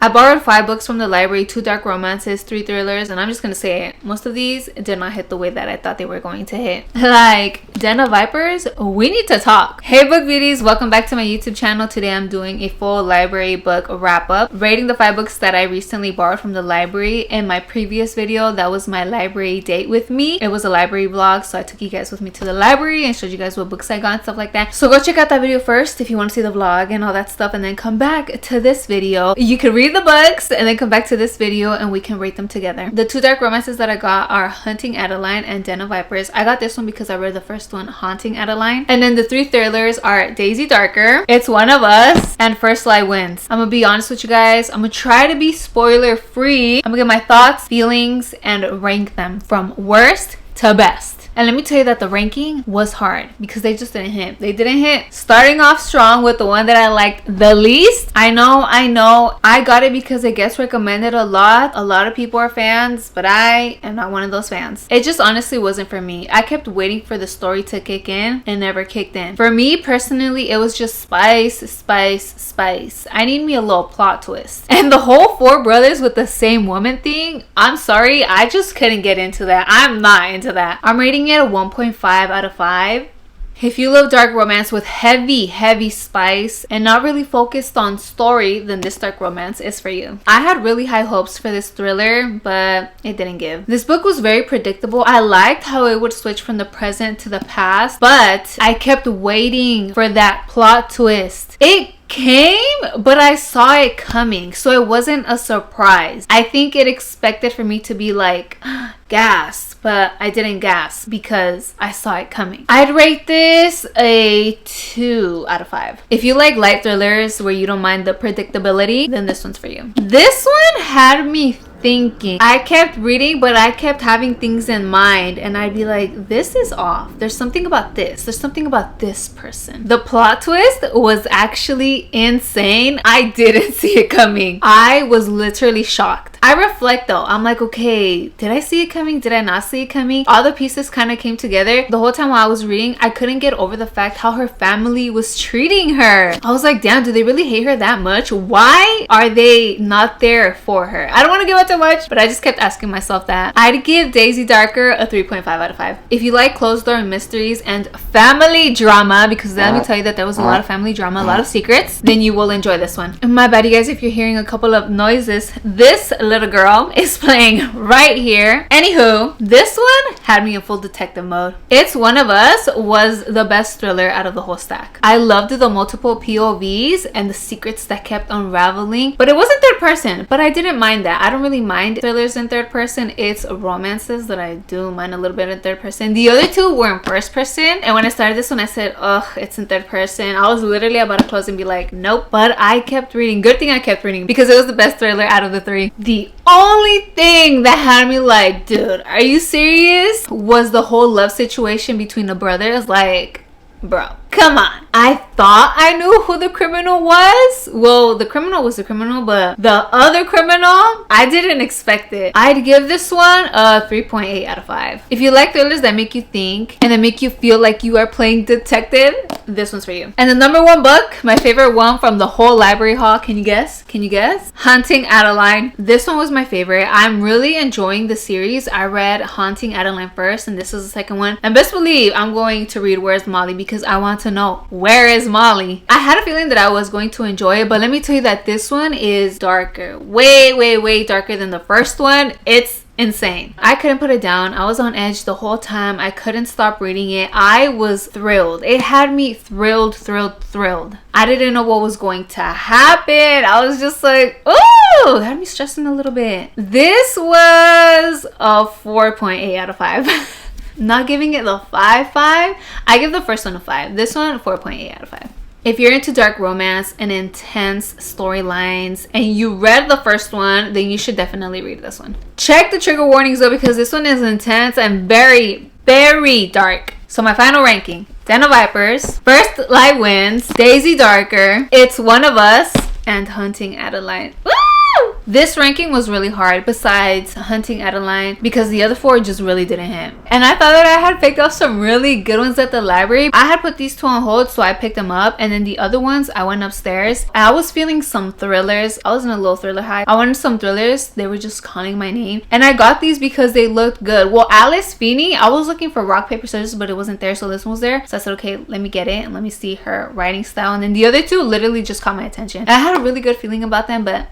I borrowed 5 books from the library, 2 dark romances, 3 thrillers, and I'm just gonna say it. Most of these did not hit the way that I thought they were going to hit. Like, Den of Vipers, we need to talk. Hey book beauties, welcome back to my YouTube channel. Today I'm doing a full library book wrap up, rating the 5 books that I recently borrowed from the library. In my previous video, that was my library date with me. It was a library vlog, so I took you guys with me to the library and showed you guys what books I got and stuff like that. So go check out that video first if you want to see the vlog and all that stuff, and then come back to this video. You can read the books and then come back to this video and we can rate them together. The 2 dark romances that I got are Hunting Adeline and Den of Vipers. I got this one because I read the first one, Haunting Adeline. And then the 3 thrillers are Daisy Darker, It's One of Us, and First Lie Wins. I'm gonna be honest with you guys. I'm gonna try to be spoiler free. I'm gonna get my thoughts, feelings, and rank them from worst to best. And let me tell you that the ranking was hard because they just didn't hit. They didn't hit. Starting off strong with the one that I liked the least. I know. I got it because it gets recommended a lot. A lot of people are fans, but I am not one of those fans. It just honestly wasn't for me. I kept waiting for the story to kick in and never kicked in. For me personally, it was just spice. I need me a little plot twist. And the whole 4 brothers with the same woman thing, I'm sorry, I just couldn't get into that. I'm not into that. I'm rating it a 1.5 out of 5. If you love dark romance with heavy spice and not really focused on story, then this dark romance is for you. I had really high hopes for this thriller, but it didn't give. This book was very predictable. I liked how it would switch from the present to the past, but I kept waiting for that plot twist. It came, but I saw it coming, so it wasn't a surprise. I think it expected for me to be like gasp, but I didn't gasp because I saw it coming. I'd rate this a 2 out of 5. If you like light thrillers where you don't mind the predictability, then this one's for you. This one had me thinking. I kept reading, but I kept having things in mind, and I'd be like, this is off. There's something about this. There's something about this person. The plot twist was actually insane. I didn't see it coming. I was literally shocked. I reflect though. I'm like, okay, did I see it coming? Did I not see it coming? All the pieces kind of came together. The whole time while I was reading, I couldn't get over the fact how her family was treating her. I was like, damn, do they really hate her that much? Why are they not there for her? I don't want to give it too much, but I just kept asking myself that. I'd give Daisy Darker a 3.5 out of 5. If you like closed door mysteries and family drama, because let me tell you that there was a lot of family drama, a lot of secrets, then you will enjoy this one. My bad, you guys, if you're hearing a couple of noises. This little girl is playing right here. Anywho, this one had me in full detective mode. It's One of Us was the best thriller out of the whole stack. I loved the multiple POVs and the secrets that kept unraveling, but it wasn't third person, but I didn't mind that. I don't really mind thrillers in third person. It's romances that I do mind a little bit in third person. The other 2 were in first person, and when I started this one, I said, ugh, it's in third person. I was literally about to close and be like, nope, but I kept reading. Good thing I kept reading because it was the best thriller out of the 3. The only thing that had me like, dude, are you serious? Was the whole love situation between the brothers. Like, bro, come on. I thought I knew who the criminal was. Well, the criminal was the criminal, but the other criminal, I didn't expect it. I'd give this one a 3.8 out of 5. If you like thrillers that make you think and that make you feel like you are playing detective, this one's for you. And the number 1 book, my favorite one from the whole library haul, can you guess? Hunting Adeline. This one was my favorite. I'm really enjoying the series. I read Haunting Adeline first, and this is the second one. And best believe I'm going to read Where's Molly because I want to know, where is Molly? I had a feeling that I was going to enjoy it, but let me tell you that this one is darker. Way darker than the first one. It's insane. I couldn't put it down. I was on edge the whole time. I couldn't stop reading it. I was thrilled. It had me thrilled. I didn't know what was going to happen. I was just like, ooh, it had me stressing a little bit. This was a 4.8 out of 5. Not giving it the 5. I give the first one a 5. This one, 4.8 out of 5. If you're into dark romance and intense storylines and you read the first one, then you should definitely read this one. Check the trigger warnings though, because this one is intense and very dark. So my final ranking: Den of Vipers, First Lie Wins, Daisy Darker, It's One of Us, and Hunting Adeline. Woo! This ranking was really hard besides Hunting Adeline because the other 4 just really didn't hit. And I thought that I had picked up some really good ones at the library. I had put these 2 on hold, so I picked them up, and then the other ones I went upstairs. I was feeling some thrillers. I was in a little thriller high. I wanted some thrillers. They were just calling my name, and I got these because they looked good. Well, Alice Feeney, I was looking for rock paper scissors, but it wasn't there, so this one was there. So I said, okay, let me get it and let me see her writing style. And then the other 2 literally just caught my attention. I had a really good feeling about them, but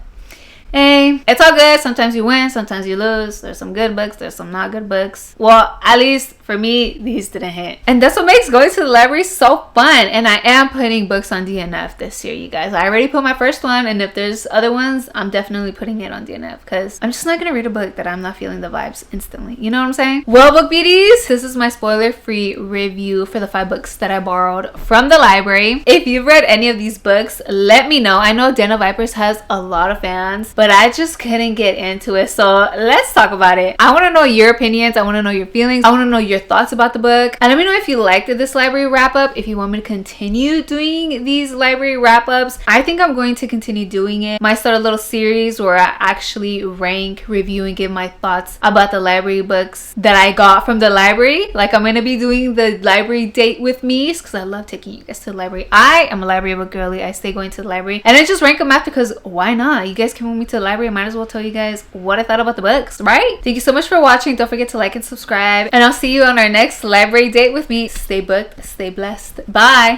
hey, it's all good. Sometimes you win, sometimes you lose. There's some good books, there's some not good books. Well, at least for me, these didn't hit. And that's what makes going to the library so fun. And I am putting books on DNF this year, you guys. I already put my first one, and if there's other ones, I'm definitely putting it on DNF because I'm just not gonna read a book that I'm not feeling the vibes instantly. You know what I'm saying? Well, book beauties, this is my spoiler-free review for the 5 books that I borrowed from the library. If you've read any of these books, let me know. I know Den of Vipers has a lot of fans, but I just couldn't get into it, so let's talk about it. I want to know your opinions. I want to know your feelings. I want to know your thoughts about the book, and let me know if you liked this library wrap-up. If you want me to continue doing these library wrap-ups, I think I'm going to continue doing it. Might start a little series where I actually rank, review, and give my thoughts about the library books that I got from the library. Like, I'm going to be doing the library date with me because I love taking you guys to the library. I am a library book girly. I stay going to the library, and I just rank them after because why not? You guys came with me to the library. I might as well tell you guys what I thought about the books, right? Thank you so much for watching. Don't forget to like and subscribe, and I'll see you on our next library date with me. Stay booked, stay blessed. Bye.